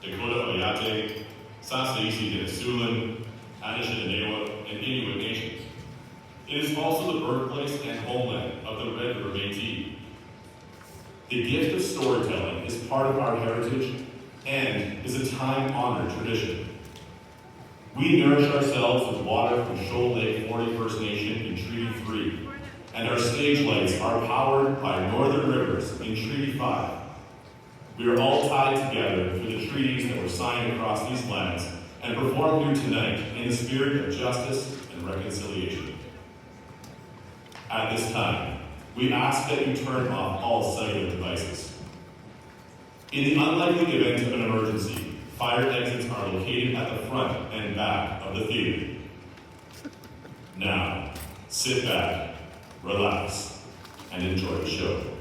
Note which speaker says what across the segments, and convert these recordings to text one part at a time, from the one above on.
Speaker 1: Dakota Oyate, Sasaisi Denisulan, Anishinaabe, and Inuit nations. It is also the birthplace and homeland of the Red River Métis. The gift of storytelling is part of our heritage and is a time-honored tradition. We nourish ourselves with water from Shoal Lake 40 First Nation in Treaty 3, and our stage lights are powered by Northern Rivers in Treaty 5. We are all tied together through the treaties that were signed across these lands and perform here tonight in the spirit of justice and reconciliation. At this time, we ask that you turn off all cellular devices. In the unlikely event of an emergency, fire exits are located at the front and back of the theater. Now, sit back, relax, and enjoy the show.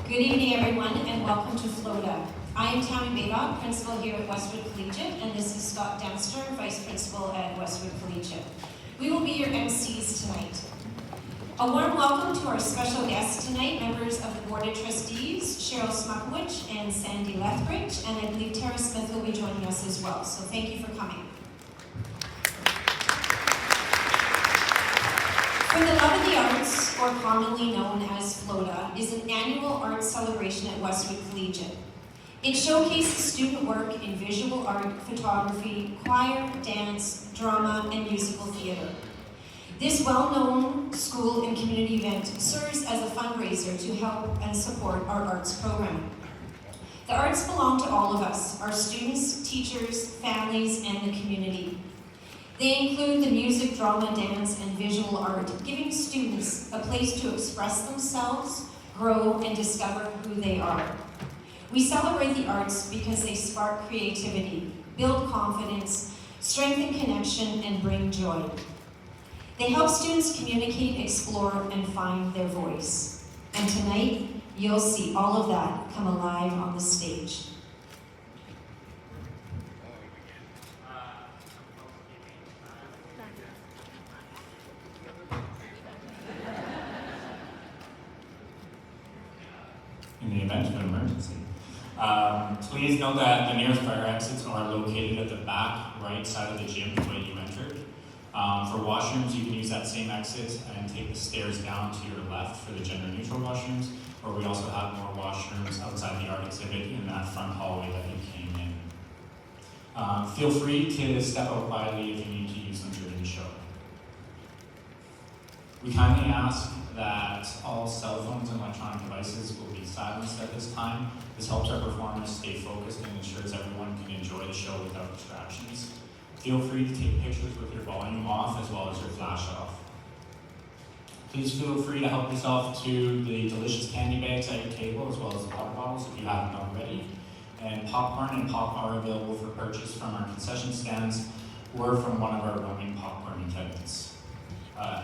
Speaker 2: Good evening, everyone, and welcome to FLOTA. I am Tammy Baydock, principal here at Westwood Collegiate, and this is Scott Dempster, vice principal at Westwood Collegiate. We will be your MCs tonight. A warm welcome to our special guests tonight, members of the Board of Trustees, Cheryl Smuckowicz and Sandy Lethbridge, and I believe Tara Smith will be joining us as well, so thank you for coming. For the Love of the Arts, or commonly known as FLOTA, is an annual arts celebration at Westwood Collegiate. It showcases student work in visual art, photography, choir, dance, drama, and musical theater. This well-known school and community event serves as a fundraiser to help and support our arts program. The arts belong to all of us, our students, teachers, families, and the community. They include the music, drama, dance, and visual art, giving students a place to express themselves, grow, and discover who they are. We celebrate the arts because they spark creativity, build confidence, strengthen connection, and bring joy. They help students communicate, explore, and find their voice. And tonight, you'll see all of that come alive on the stage.
Speaker 3: In the event of an emergency. Please note that the nearest fire exits are located at the back right side of the gym the way you entered. For washrooms, you can use that same exit and take the stairs down to your left for the gender neutral washrooms, or we also have more washrooms outside the art exhibit in that front hallway that you came in. Feel free to step out quietly if you need to use them during the show. We kindly ask that all cell phones and electronic devices will be silenced at this time. This helps our performers stay focused and ensures everyone can enjoy the show without distractions. Feel free to take pictures with your volume off as well as your flash off. Please feel free to help yourself to the delicious candy bags at your table as well as the water bottles if you haven't already. And popcorn and pop are available for purchase from our concession stands or from one of our roaming popcorn attendants.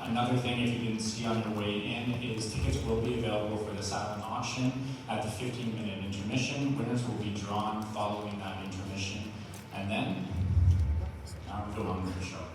Speaker 3: Another thing, if you didn't see on your way in, is tickets will be available for the silent auction at the 15-minute intermission. Winners will be drawn following that intermission. And then, now we go on with the show.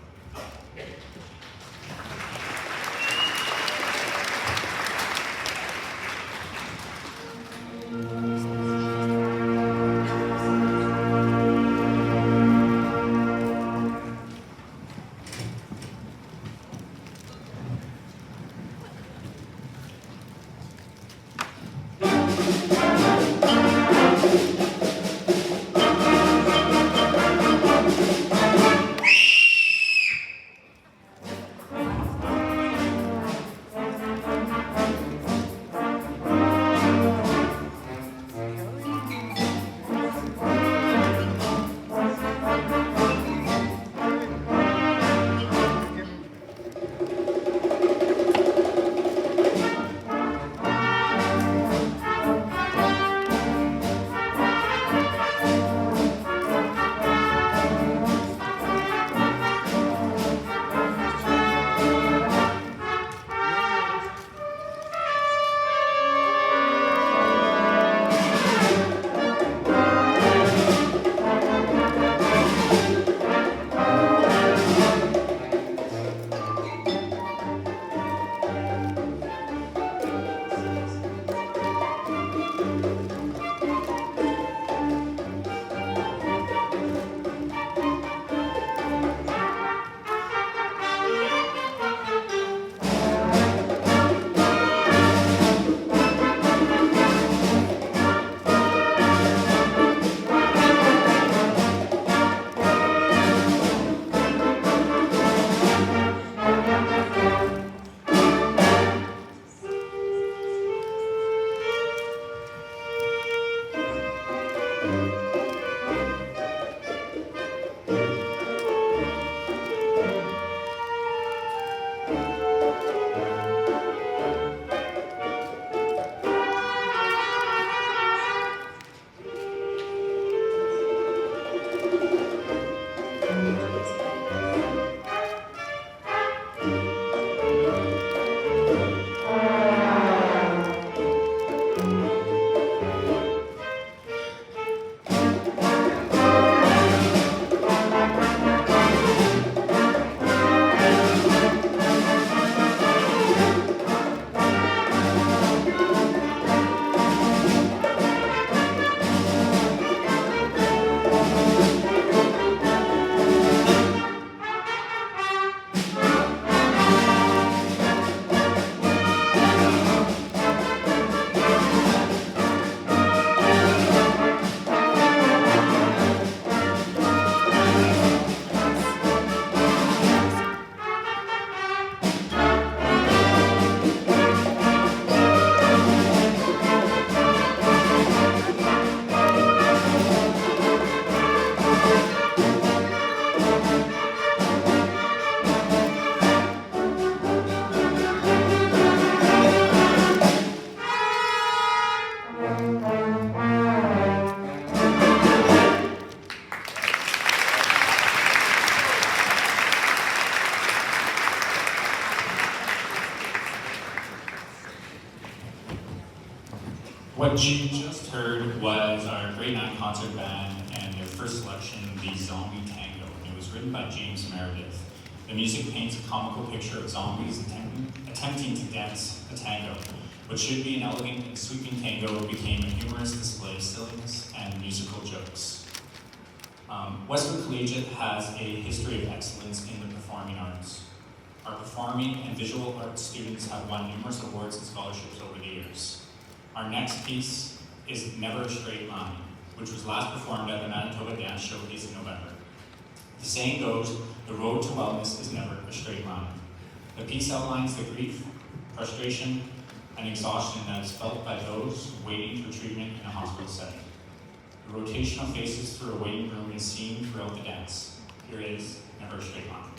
Speaker 3: What you just heard was our grade 9 concert band and their first selection, the Zombie Tango. And it was written by James Meredith. The music paints a comical picture of zombies attempting to dance a tango. What should be an elegant and sweeping tango became a humorous display of silliness and musical jokes. Westwood Collegiate has a history of excellence in the performing arts. Our performing and visual arts students have won numerous awards and scholarships over the years. Our next piece is Never a Straight Line, which was last performed at the Manitoba Dance Showcase in November. The saying goes, the road to wellness is never a straight line. The piece outlines the grief, frustration, and exhaustion that is felt by those waiting for treatment in a hospital setting. The rotation of faces through a waiting room is seen throughout the dance. Here is Never a Straight Line.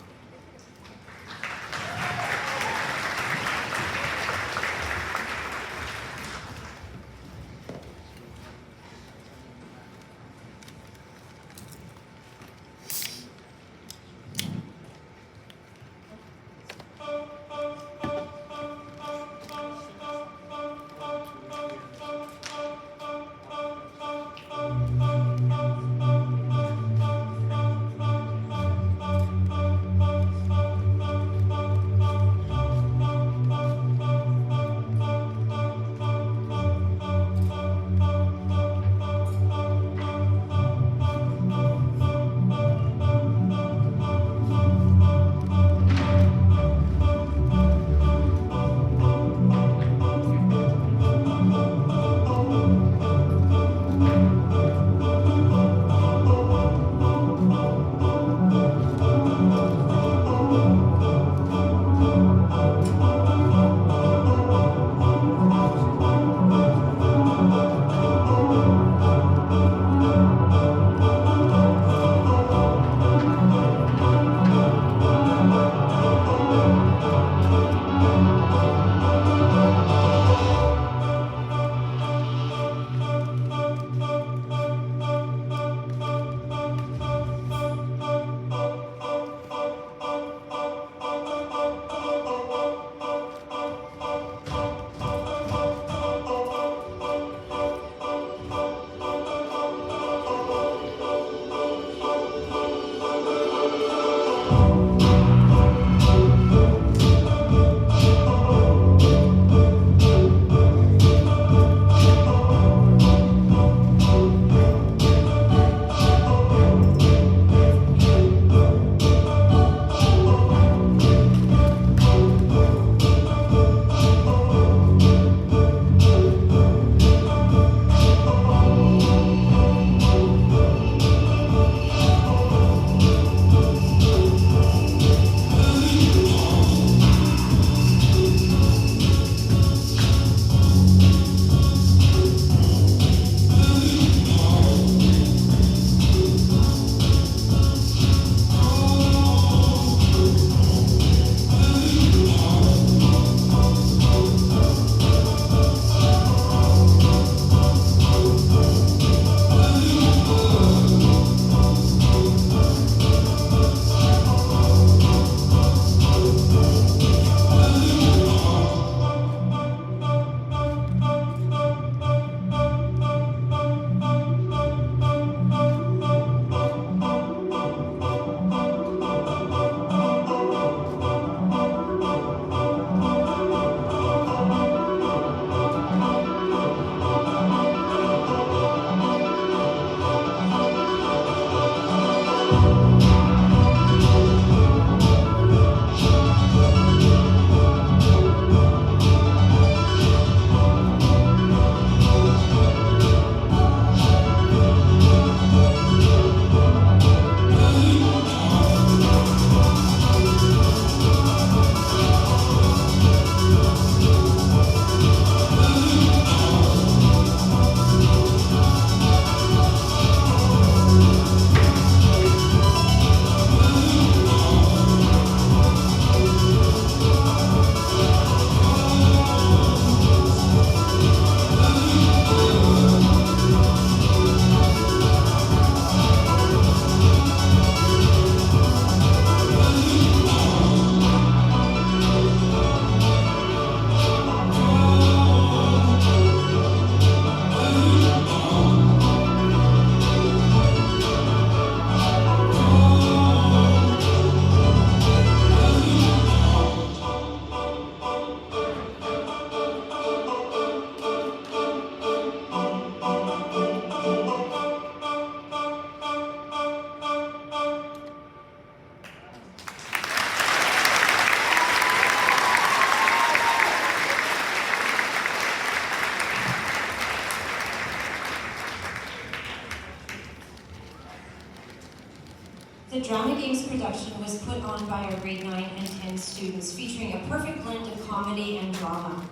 Speaker 2: The Drama Games production was put on by our grade 9 and 10 students, featuring a perfect blend of comedy and drama.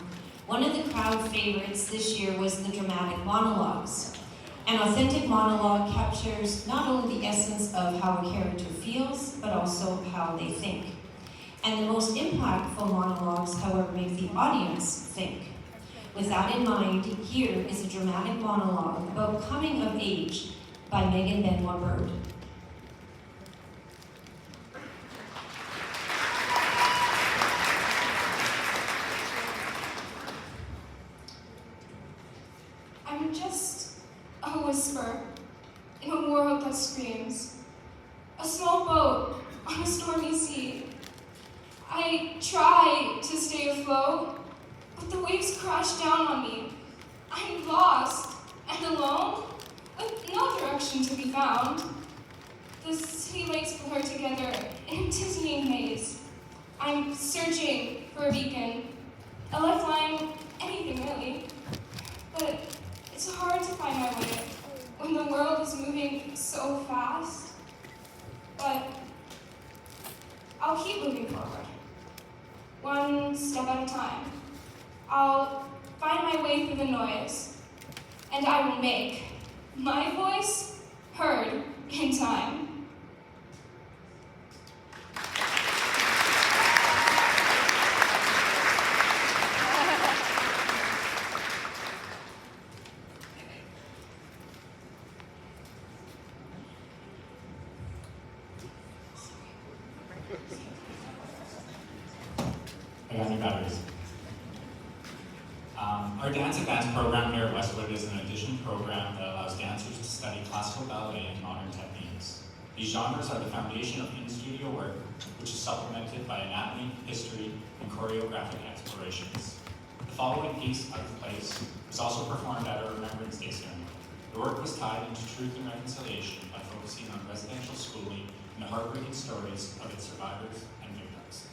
Speaker 2: One of the crowd favorites this year was the dramatic monologues. An authentic monologue captures not only the essence of how a character feels, but also how they think. And the most impactful monologues, however, make the audience think. With that in mind, here is a dramatic monologue about coming of age by Megan Benoit Bird.
Speaker 4: I'm just a whisper in a world that screams. A small boat on a stormy sea. I try to stay afloat, but the waves crash down on me. I'm lost and alone, with no direction to be found. The city lights blur together in a dizzying haze. I'm searching for a beacon, a lifeline, anything really. But it's hard to find my way when the world is moving so fast. But I'll keep moving forward, one step at a time. I'll find my way through the noise, and I will make my voice heard in time.
Speaker 3: I got new batteries. Our Dance Advance program here at Westwood is an addition program that allows dancers to study classical ballet and modern techniques. These genres are the foundation of in-studio work, which is supplemented by anatomy, history, and choreographic explorations. The following piece, Out of Place, was also performed at our Remembrance Day ceremony. The work was tied into truth and reconciliation by focusing on residential schooling and the heartbreaking stories of its survivors and victims.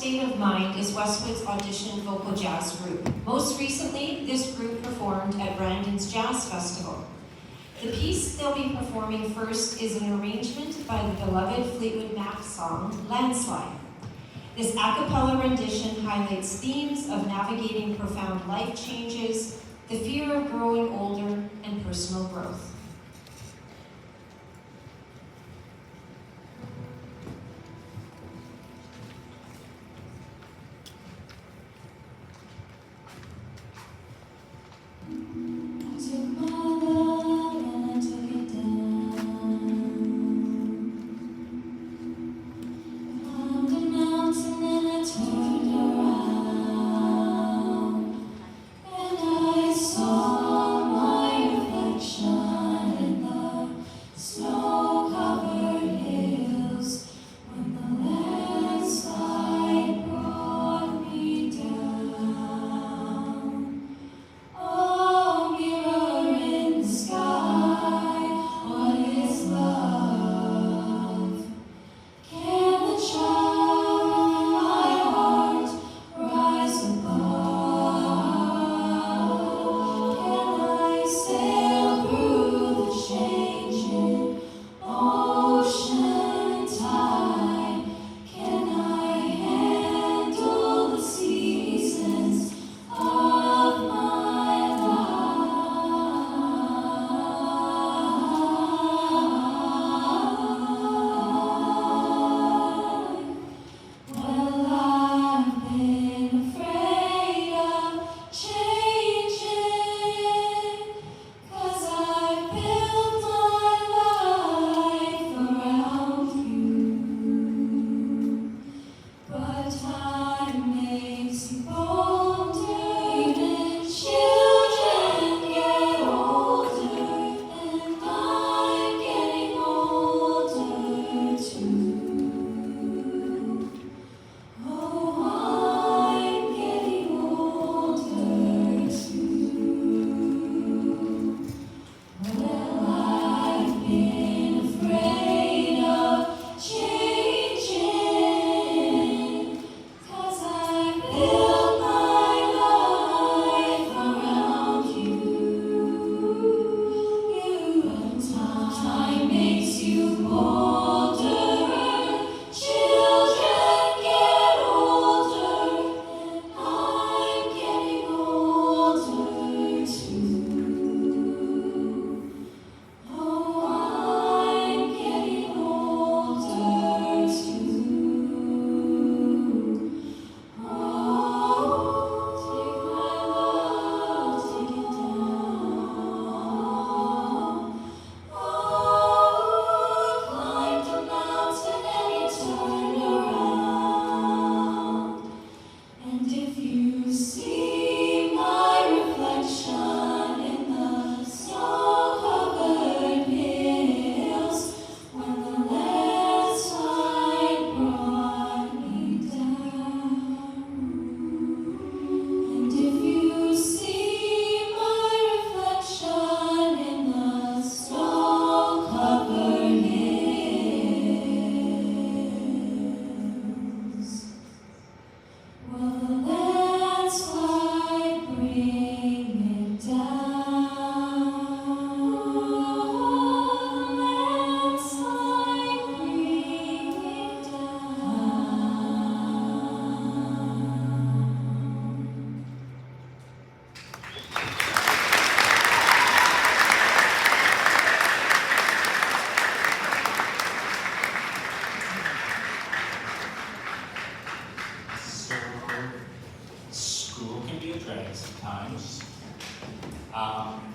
Speaker 2: State of Mind is Westwood's audition vocal jazz group. Most recently, this group performed at Brandon's Jazz Festival. The piece they'll be performing first is an arrangement by the beloved Fleetwood Mac song, Landslide. This a cappella rendition highlights themes of navigating profound life changes, the fear of growing older, and personal growth.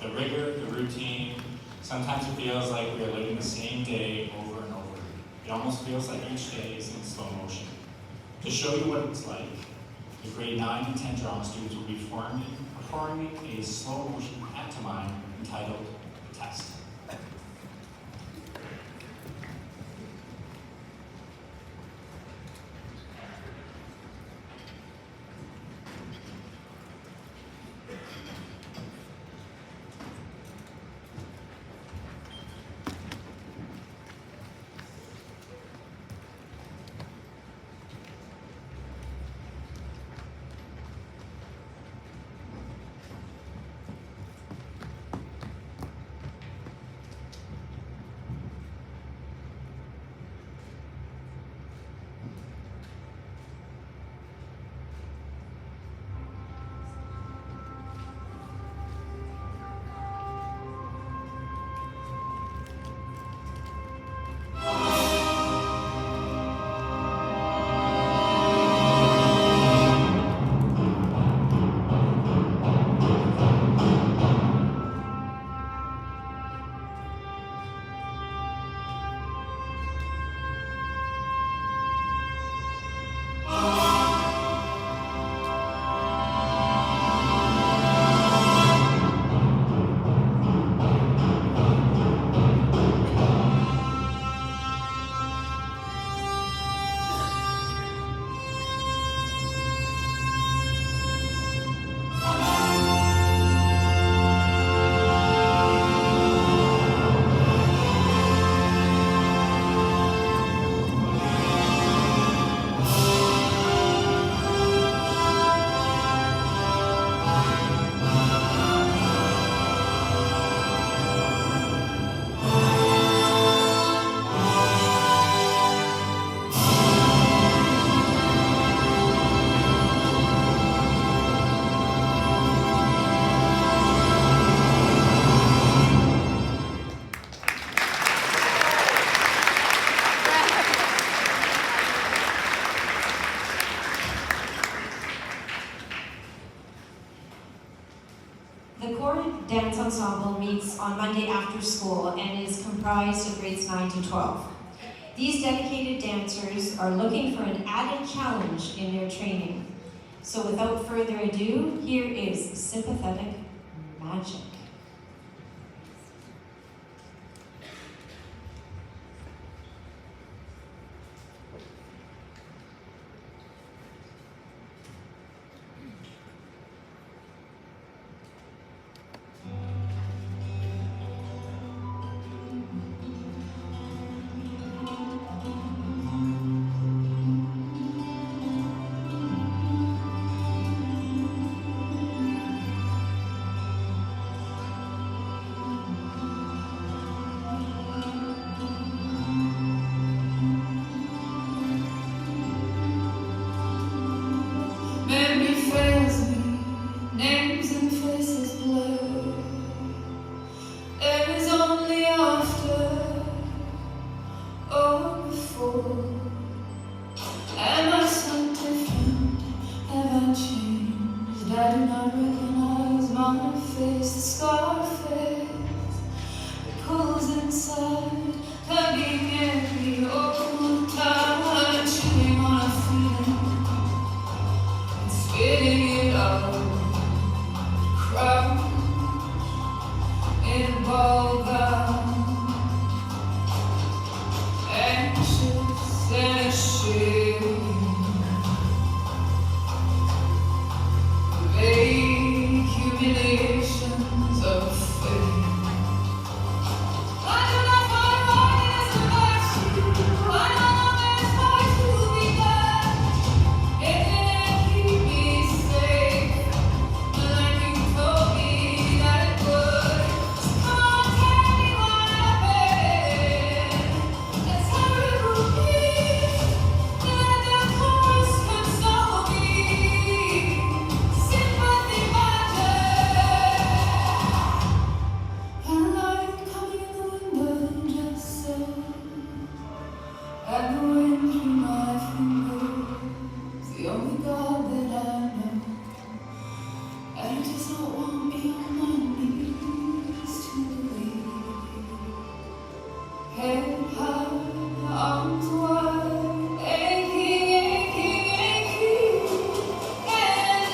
Speaker 3: The rigor, the routine, sometimes it feels like we are living the same day over and over. It almost feels like each day is in slow motion. To show you what it's like, the grade 9 and 10 drama students will be performing a slow motion pantomime entitled Test.
Speaker 2: Monday after school and is comprised of grades 9 to 12. These dedicated dancers are looking for an added challenge in their training. So without further ado, here is Sympathetic Magic.
Speaker 5: Memory fails me, names and faces blur. There is only after or before. Am I so different? Have I changed? I do not recognize my face, the scar face that pulls inside, tugging at me all the time, chewing on a feeling, spitting it out, crowd in a ball gown, anxious and ashamed, vague humiliations of fate. I do not find happiness about you. I know there's hard to be done. It didn't keep me safe, like you told me that it would. So come on, tell me what happened. A terrible peace that the chorus console me. Sympathy magic. And light coming in the window just so. And the wind through my fingers, the only God that I know. And it does not want me on my knees to believe. Head high, arms wide, aching, aching, aching. And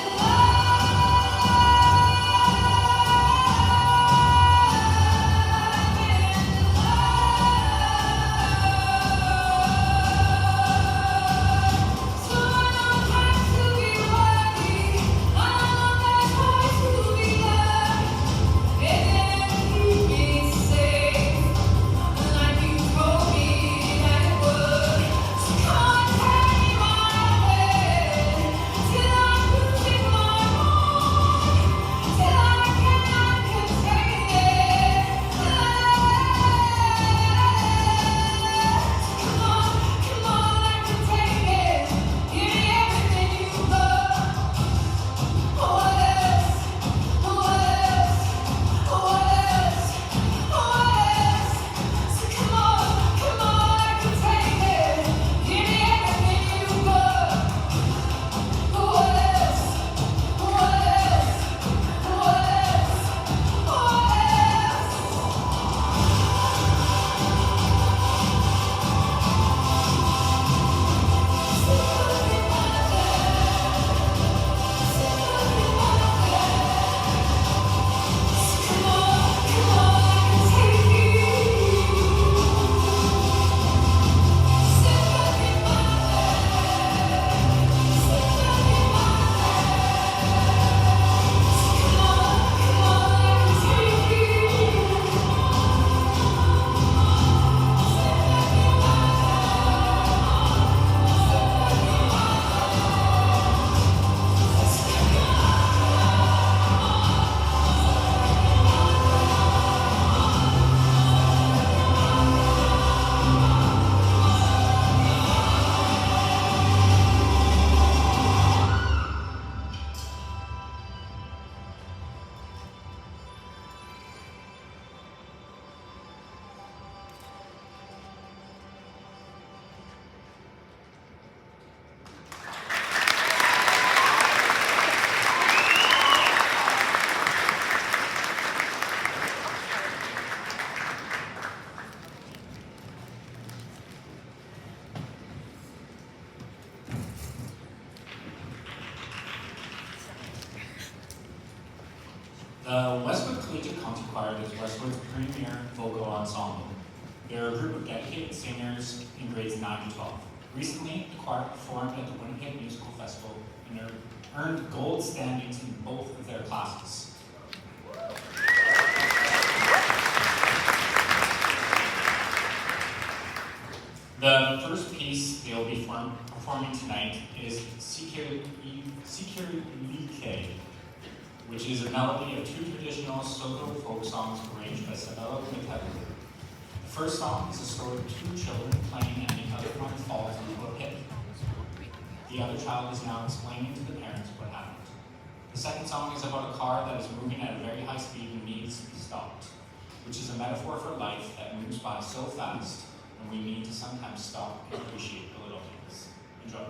Speaker 3: The Westwood Collegiate Country Choir is Westwood's premier vocal ensemble. They're a group of dedicated singers in grades 9 to 12. Recently, the choir performed at the Winnipeg Musical Festival and earned gold standings in both of their classes. The first piece they'll be performing tonight is Sikirike, which is a melody of two traditional Saugor folk songs arranged by Sabella Mitebu. The first song is a story of two children playing and the other one falls into a pit. The other child is now explaining to the parents what happened. The second song is about a car that is moving at a very high speed and needs to be stopped, which is a metaphor for life that moves by so fast and we need to sometimes stop and appreciate the little things. Enjoy.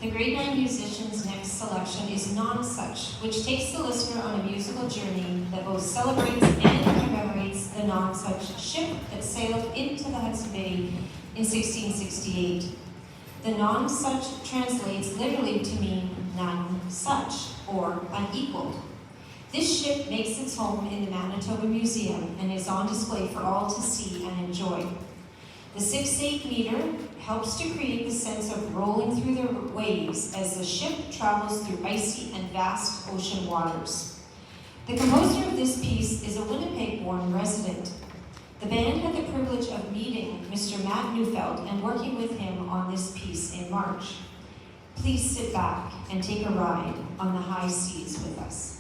Speaker 2: The grade 9 musician's next selection is Non-Such, which takes the listener on a musical journey that both celebrates and commemorates the Non-Such ship that sailed into the Hudson Bay in 1668. The Non-Such translates literally to mean none such, or unequaled. This ship makes its home in the Manitoba Museum and is on display for all to see and enjoy. The 6-8 meter helps to create the sense of rolling through the waves as the ship travels through icy and vast ocean waters. The composer of this piece is a Winnipeg-born resident. The band had the privilege of meeting Mr. Matt Neufeld and working with him on this piece in March. Please sit back and take a ride on the high seas with us.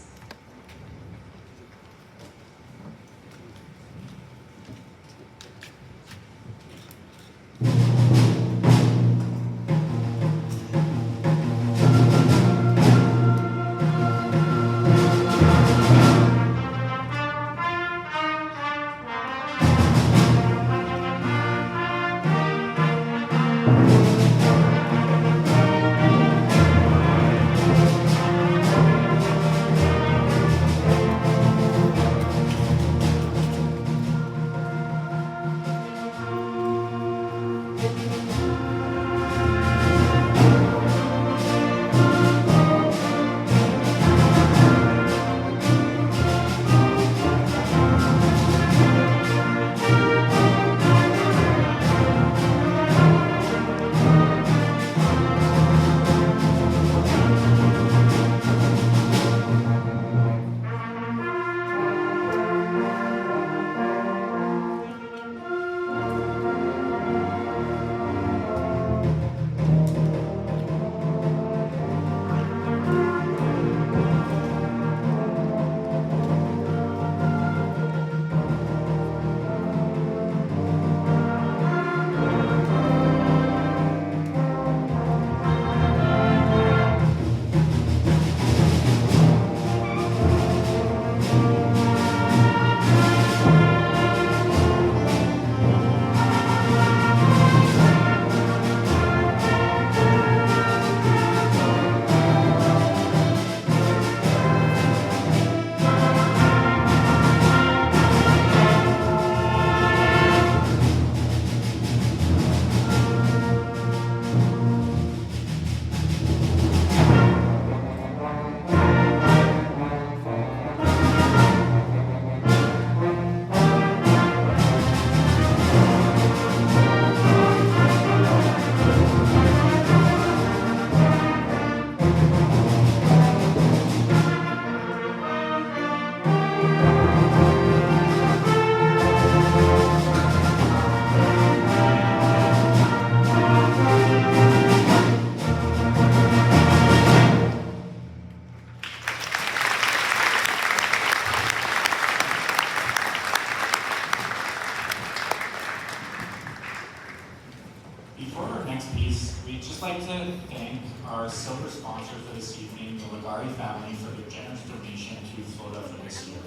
Speaker 3: Before our next piece, we'd just like to thank our silver sponsor for this evening, the Ligari family, for their generous donation to FLOTA for this year.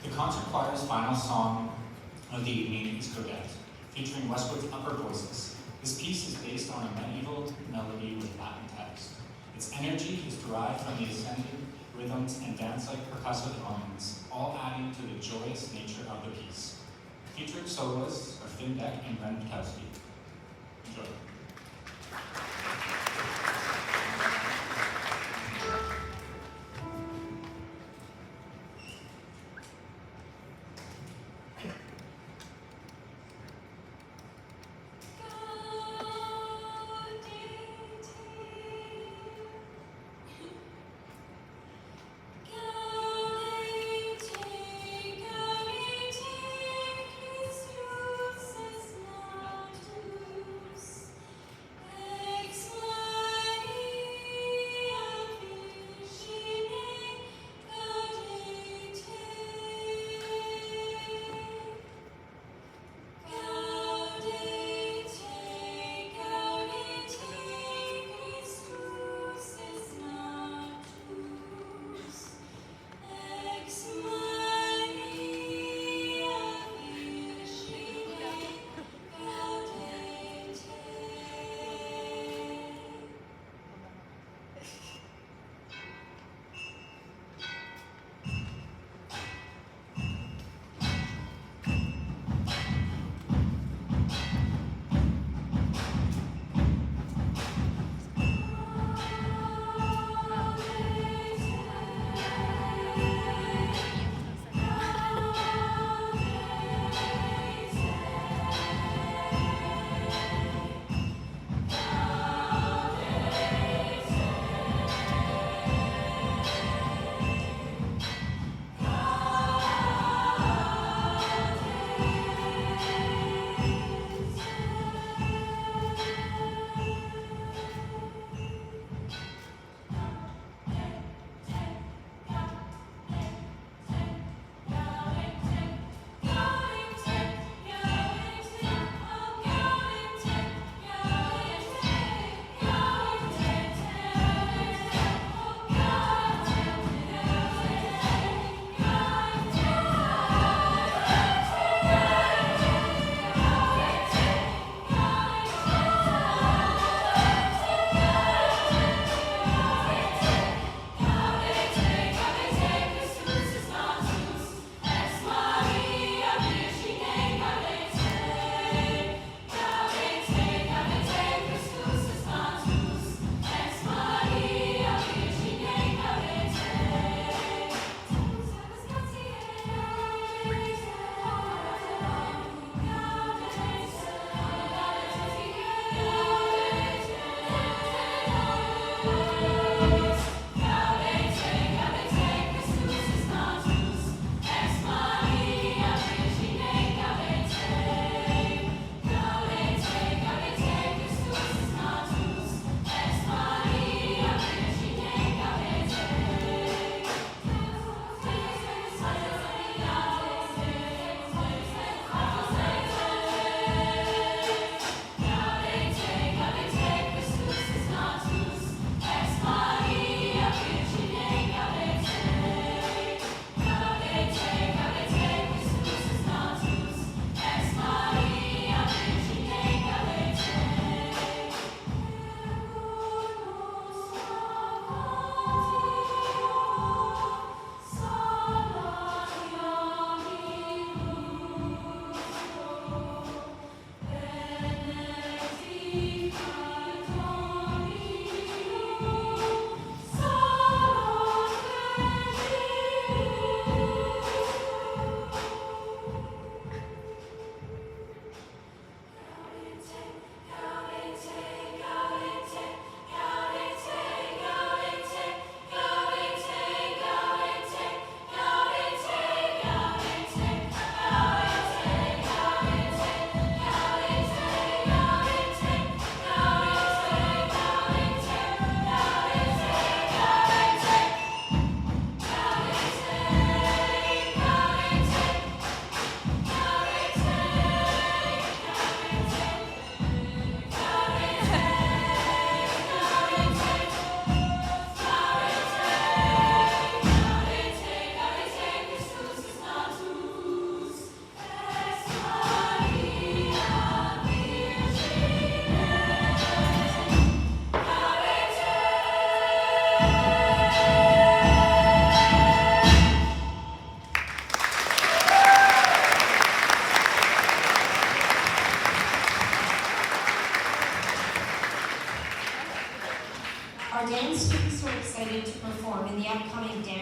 Speaker 3: The concert choir's final song of the evening is Codette, featuring Westwood's Upper Voices. This piece is based on a medieval melody with Latin text. Its energy is derived from the ascending rhythms and dance-like percussive elements, all adding to the joyous nature of the piece. Featured soloists are Finn Beck and Ren Ptowski. Enjoy.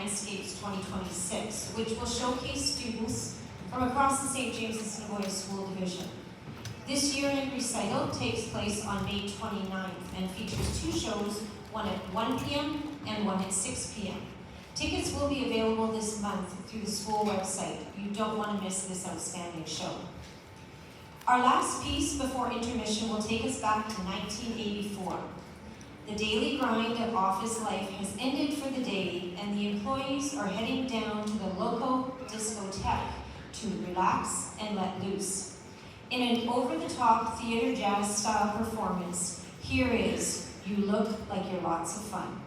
Speaker 2: Landscapes 2026, which will showcase students from across the St. James Assiniboia School Division. This year-end recital takes place on May 29th and features 2 shows, one at 1 p.m. and one at 6 p.m. Tickets will be available this month through the school website. You don't want to miss this outstanding show. Our last piece before intermission will take us back to 1984. The daily grind of office life has ended for the day, and the employees are heading down to the local discotheque to relax and let loose. In an over-the-top theater jazz style performance, here is You Look Like You're Lots of Fun.